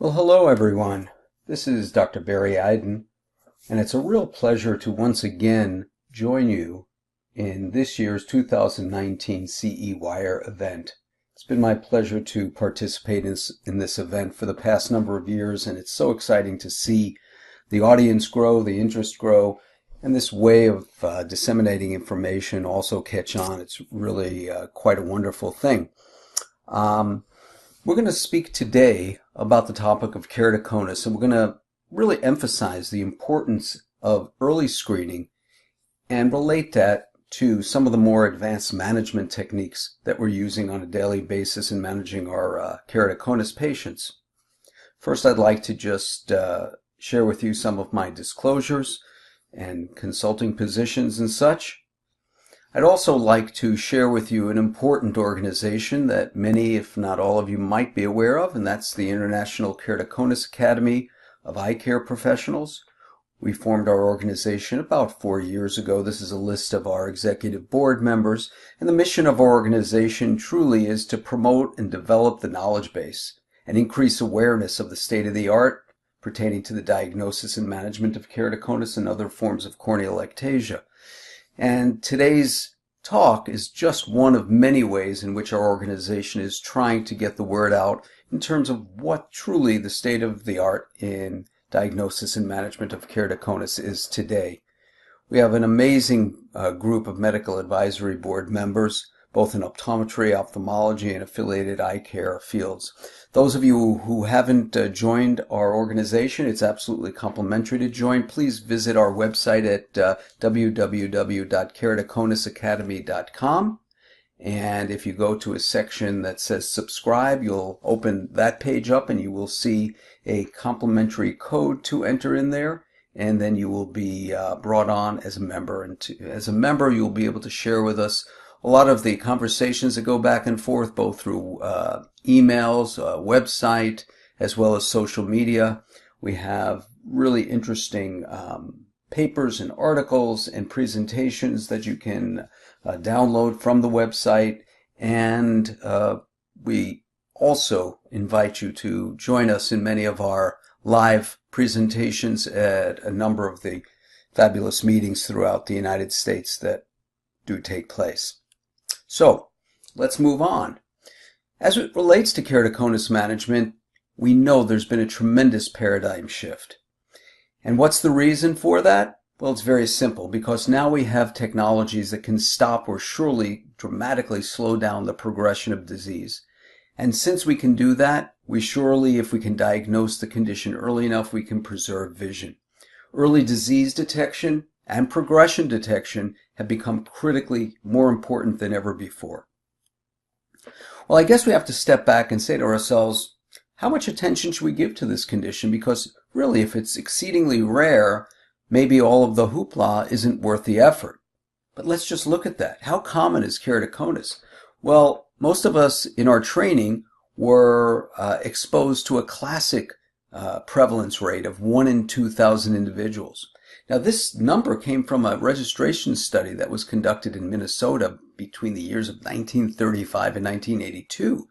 Well, hello everyone. This is Dr. Barry Eiden, and it's a real pleasure to once again join you in this year's 2019 CE Wire event. It's been my pleasure to participate in this event for the past number of years, and it's so exciting to see the audience grow, the interest grow, and this way of disseminating information also catch on. It's really quite a wonderful thing. We're going to speak today about the topic of keratoconus, and we're going to really emphasize the importance of early screening and relate that to some of the more advanced management techniques that we're using on a daily basis in managing our keratoconus patients. First, I'd like to just share with you some of my disclosures and consulting positions and such. I'd also like to share with you an important organization that many, if not all of you, might be aware of, and that's the International Keratoconus Academy of Eye Care Professionals. We formed our organization about 4 years ago. This is a list of our executive board members, and the mission of our organization truly is to promote and develop the knowledge base and increase awareness of the state of the art pertaining to the diagnosis and management of keratoconus and other forms of corneal ectasia. And today's talk is just one of many ways in which our organization is trying to get the word out in terms of what truly the state of the art in diagnosis and management of keratoconus is today. We have an amazing group of medical advisory board members, both in optometry, ophthalmology, and affiliated eye care fields. Those of you who haven't joined our organization, it's absolutely complimentary to join. Please visit our website at www.keratoconusacademy.com. And if you go to a section that says subscribe, you'll open that page up and you will see a complimentary code to enter in there. And then you will be brought on as a member. And as a member, you'll be able to share with us a lot of the conversations that go back and forth, both through emails, website, as well as social media. We have really interesting papers and articles and presentations that you can download from the website. And we also invite you to join us in many of our live presentations at a number of the fabulous meetings throughout the United States that do take place. So, let's move on. As it relates to keratoconus management, we know there's been a tremendous paradigm shift. And what's the reason for that? Well, it's very simple, because now we have technologies that can stop or surely dramatically slow down the progression of disease. And since we can do that, we surely, if we can diagnose the condition early enough, we can preserve vision. Early disease detection and progression detection have become critically more important than ever before. Well, I guess we have to step back and say to ourselves, how much attention should we give to this condition? Because really, if it's exceedingly rare, maybe all of the hoopla isn't worth the effort. But let's just look at that. How common is keratoconus? Well, most of us in our training were exposed to a classic prevalence rate of 1 in 2,000 individuals. Now, this number came from a registration study that was conducted in Minnesota between the years of 1935 and 1982,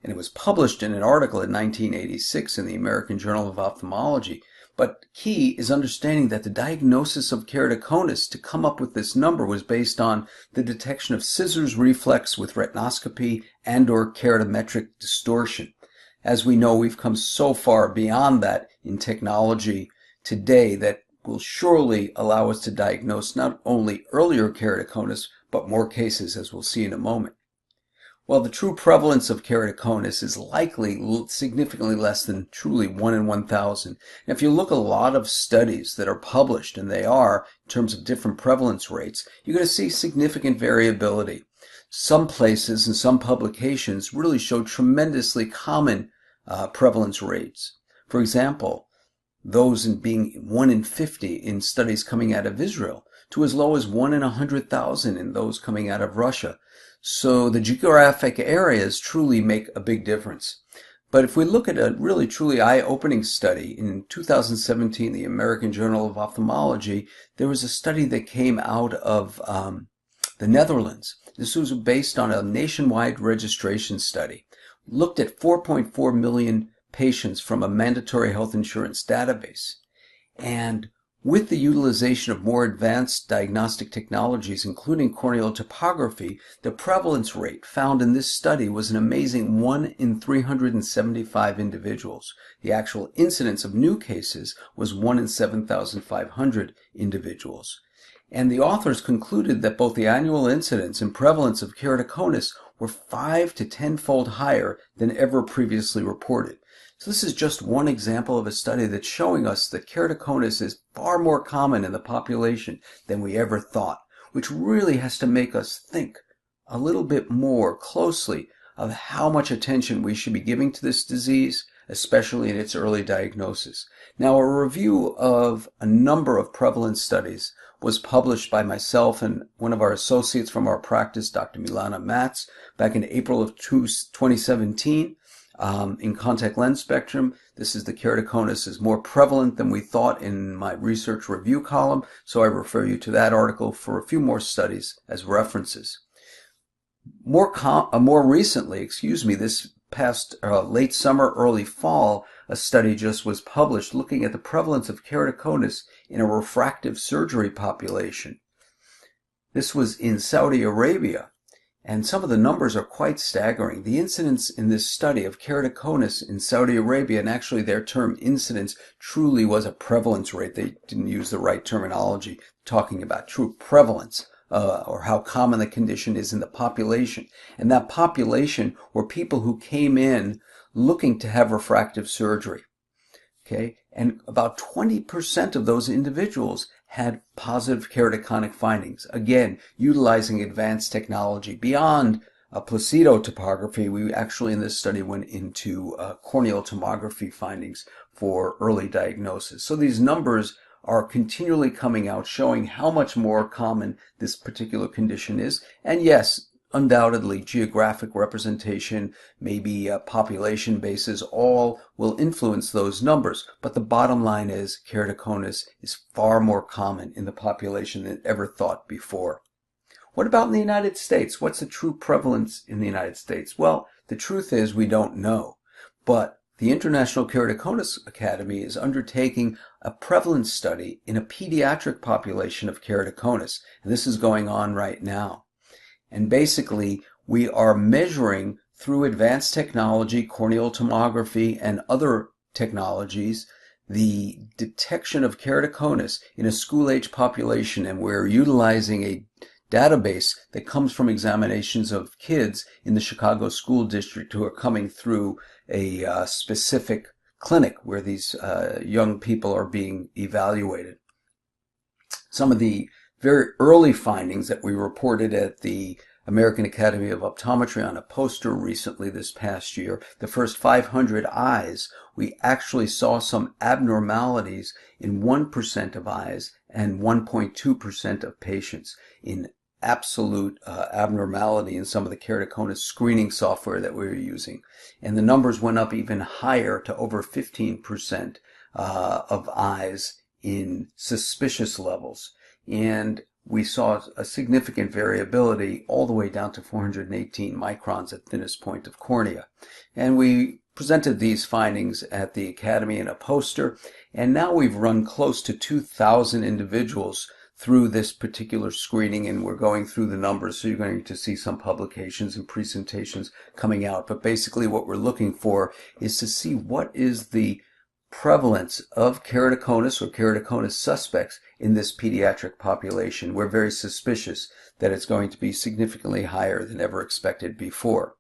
and it was published in an article in 1986 in the American Journal of Ophthalmology. But key is understanding that the diagnosis of keratoconus to come up with this number was based on the detection of scissors reflex with retinoscopy and/or keratometric distortion. As we know, we've come so far beyond that in technology today that will surely allow us to diagnose not only earlier keratoconus, but more cases, as we'll see in a moment. Well, the true prevalence of keratoconus is likely significantly less than truly 1 in 1,000. And if you look at a lot of studies that are published, and they are, in terms of different prevalence rates, you're going to see significant variability. Some places and some publications really show tremendously common prevalence rates. For example, those in being 1 in 50 in studies coming out of Israel, to as low as 1 in 100,000 in those coming out of Russia. So the geographic areas truly make a big difference. But if we look at a really truly eye-opening study, in 2017, the American Journal of Ophthalmology, there was a study that came out of the Netherlands. This was based on a nationwide registration study. Looked at 4.4 million patients from a mandatory health insurance database. And with the utilization of more advanced diagnostic technologies, including corneal topography, the prevalence rate found in this study was an amazing 1 in 375 individuals. The actual incidence of new cases was 1 in 7,500 individuals. And the authors concluded that both the annual incidence and prevalence of keratoconus were 5 to 10-fold higher than ever previously reported. So this is just one example of a study that's showing us that keratoconus is far more common in the population than we ever thought, which really has to make us think a little bit more closely of how much attention we should be giving to this disease, especially in its early diagnosis. Now, a review of a number of prevalence studies was published by myself and one of our associates from our practice, Dr. Milana Matz, back in April of 2017. In contact lens spectrum, this is the keratoconus is more prevalent than we thought in my research review column, so I refer you to that article for a few more studies as references. More recently, this past late summer, early fall, a study just was published looking at the prevalence of keratoconus in a refractive surgery population. This was in Saudi Arabia. And some of the numbers are quite staggering. The incidence in this study of keratoconus in Saudi Arabia, and actually their term incidence truly was a prevalence rate. They didn't use the right terminology, talking about true prevalence, or how common the condition is in the population. And that population were people who came in looking to have refractive surgery. Okay, and about 20% of those individuals had positive keratoconic findings. Again, utilizing advanced technology beyond Placido topography. We actually in this study went into corneal tomography findings for early diagnosis. So these numbers are continually coming out showing how much more common this particular condition is. And yes, undoubtedly, geographic representation, maybe population bases, all will influence those numbers. But the bottom line is keratoconus is far more common in the population than ever thought before. What about in the United States? What's the true prevalence in the United States? Well, the truth is we don't know. But the International Keratoconus Academy is undertaking a prevalence study in a pediatric population of keratoconus. And this is going on right now. And basically, we are measuring through advanced technology, corneal tomography, and other technologies, the detection of keratoconus in a school-age population, and we're utilizing a database that comes from examinations of kids in the Chicago School District who are coming through a specific clinic where these young people are being evaluated. Some of the very early findings that we reported at the American Academy of Optometry on a poster recently this past year, the first 500 eyes, we actually saw some abnormalities in 1% of eyes and 1.2% of patients in absolute abnormality in some of the keratoconus screening software that we were using. And the numbers went up even higher to over 15% of eyes in suspicious levels. And we saw a significant variability all the way down to 418 microns at thinnest point of cornea. And we presented these findings at the Academy in a poster, and now we've run close to 2,000 individuals through this particular screening, and we're going through the numbers, so you're going to see some publications and presentations coming out. But basically what we're looking for is to see what is the prevalence of keratoconus or keratoconus suspects in this pediatric population. We're very suspicious that it's going to be significantly higher than ever expected before.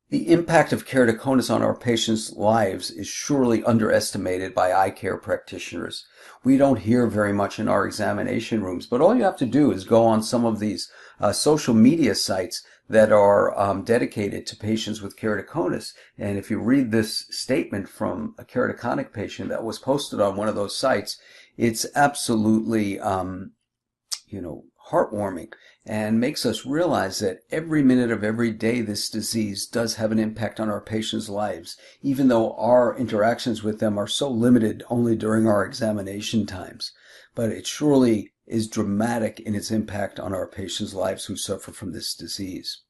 The impact of keratoconus on our patients' lives is surely underestimated by eye care practitioners. We don't hear very much in our examination rooms, but all you have to do is go on some of these social media sites that are dedicated to patients with keratoconus. And if you read this statement from a keratoconic patient that was posted on one of those sites, it's absolutely, heartwarming and makes us realize that every minute of every day this disease does have an impact on our patients' lives, even though our interactions with them are so limited only during our examination times. But it surely is dramatic in its impact on our patients' lives who suffer from this disease.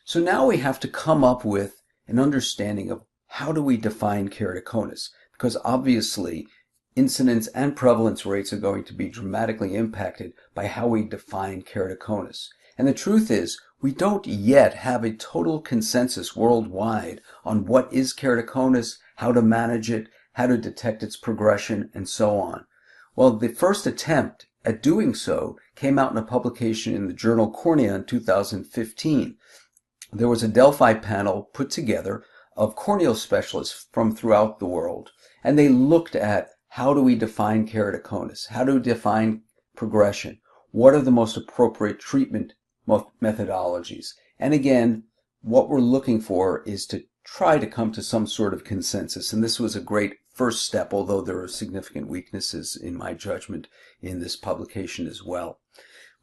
So now we have to come up with an understanding of how do we define keratoconus? Because obviously incidence and prevalence rates are going to be dramatically impacted by how we define keratoconus. And the truth is, we don't yet have a total consensus worldwide on what is keratoconus, how to manage it, how to detect its progression, and so on. Well, the first attempt at doing so came out in a publication in the journal Cornea in 2015. There was a Delphi panel put together of corneal specialists from throughout the world, and they looked at how do we define keratoconus, how do we define progression, what are the most appropriate treatment methodologies. And again, what we're looking for is to try to come to some sort of consensus, and this was a great first step, although there are significant weaknesses in my judgment in this publication as well.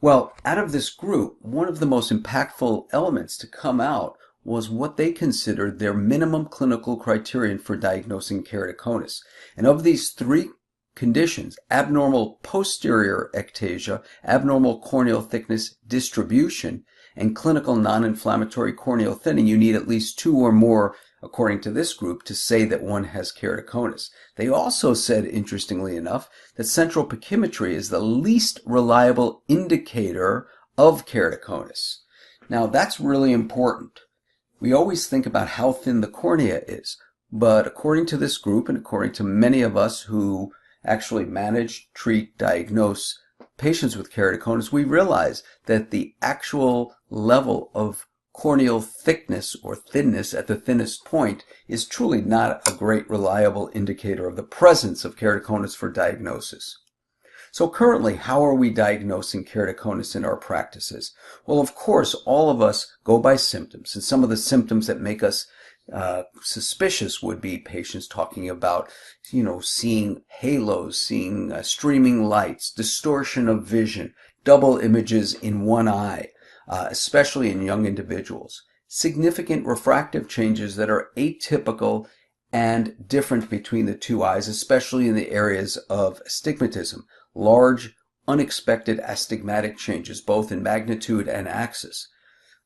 Well, out of this group, one of the most impactful elements to come out was what they considered their minimum clinical criterion for diagnosing keratoconus. And of these three conditions, abnormal posterior ectasia, abnormal corneal thickness distribution, and clinical non-inflammatory corneal thinning, you need at least two or more, according to this group, to say that one has keratoconus. They also said, interestingly enough, that central pachymetry is the least reliable indicator of keratoconus. Now, that's really important. We always think about how thin the cornea is, but according to this group and according to many of us who actually manage, treat, diagnose patients with keratoconus, we realize that the actual level of corneal thickness or thinness at the thinnest point is truly not a great reliable indicator of the presence of keratoconus for diagnosis. So currently, how are we diagnosing keratoconus in our practices? Well, of course, all of us go by symptoms, and some of the symptoms that make us suspicious would be patients talking about, seeing halos, seeing streaming lights, distortion of vision, double images in one eye, especially in young individuals, significant refractive changes that are atypical and different between the two eyes, especially in the areas of astigmatism, large, unexpected astigmatic changes, both in magnitude and axis.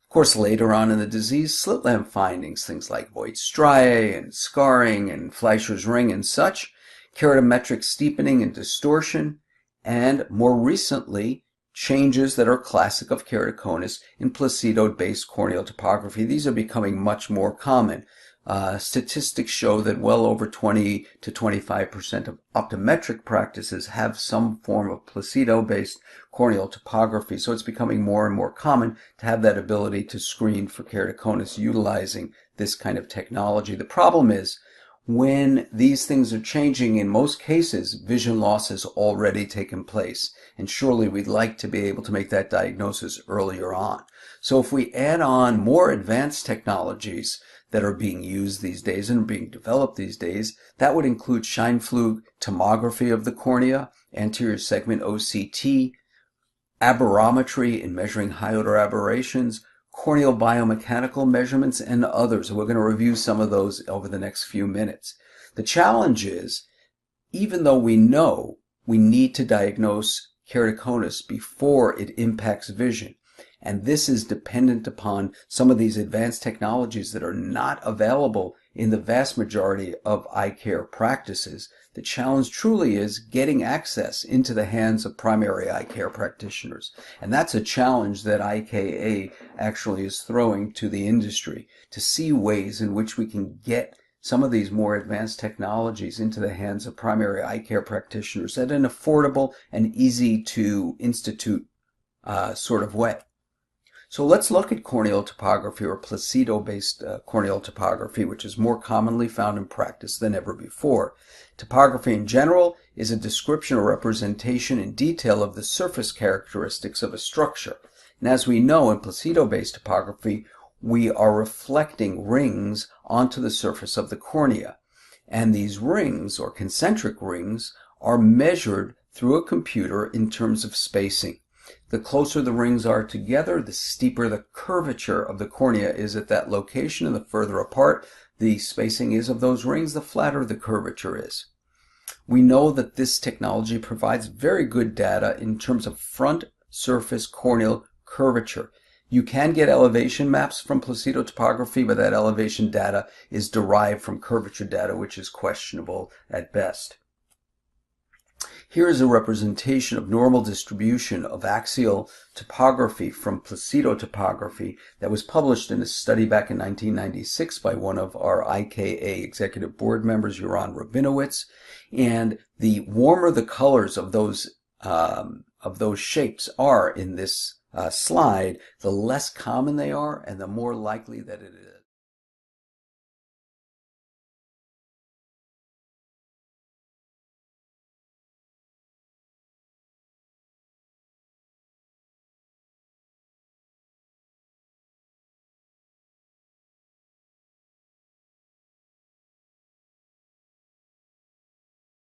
Of course, later on in the disease, slit lamp findings, things like void striae and scarring and Fleischer's ring and such, keratometric steepening and distortion, and more recently, changes that are classic of keratoconus in Placido-based corneal topography. These are becoming much more common. Statistics show that well over 20 to 25% of optometric practices have some form of Placido-based corneal topography, so it's becoming more and more common to have that ability to screen for keratoconus utilizing this kind of technology. The problem is, when these things are changing, in most cases, vision loss has already taken place, and surely we'd like to be able to make that diagnosis earlier on. So if we add on more advanced technologies that are being used these days and being developed these days, that would include Scheinflug tomography of the cornea, anterior segment OCT, aberrometry in measuring high order aberrations, corneal biomechanical measurements, and others. We're going to review some of those over the next few minutes. The challenge is, even though we know we need to diagnose keratoconus before it impacts vision, and this is dependent upon some of these advanced technologies that are not available in the vast majority of eye care practices, the challenge truly is getting access into the hands of primary eye care practitioners. And that's a challenge that IKA actually is throwing to the industry, to see ways in which we can get some of these more advanced technologies into the hands of primary eye care practitioners at an affordable and easy to institute sort of way. So let's look at corneal topography, or Placido-based corneal topography, which is more commonly found in practice than ever before. Topography in general is a description or representation in detail of the surface characteristics of a structure. And as we know, in Placido-based topography, we are reflecting rings onto the surface of the cornea. And these rings, or concentric rings, are measured through a computer in terms of spacing. The closer the rings are together, the steeper the curvature of the cornea is at that location, and the further apart the spacing is of those rings, the flatter the curvature is. We know that this technology provides very good data in terms of front surface corneal curvature. You can get elevation maps from Placido topography, but that elevation data is derived from curvature data, which is questionable at best. Here is a representation of normal distribution of axial topography from Placido topography that was published in a study back in 1996 by one of our IKA executive board members, Joran Rabinowitz. And the warmer the colors of those shapes are in this slide, the less common they are and the more likely that it is.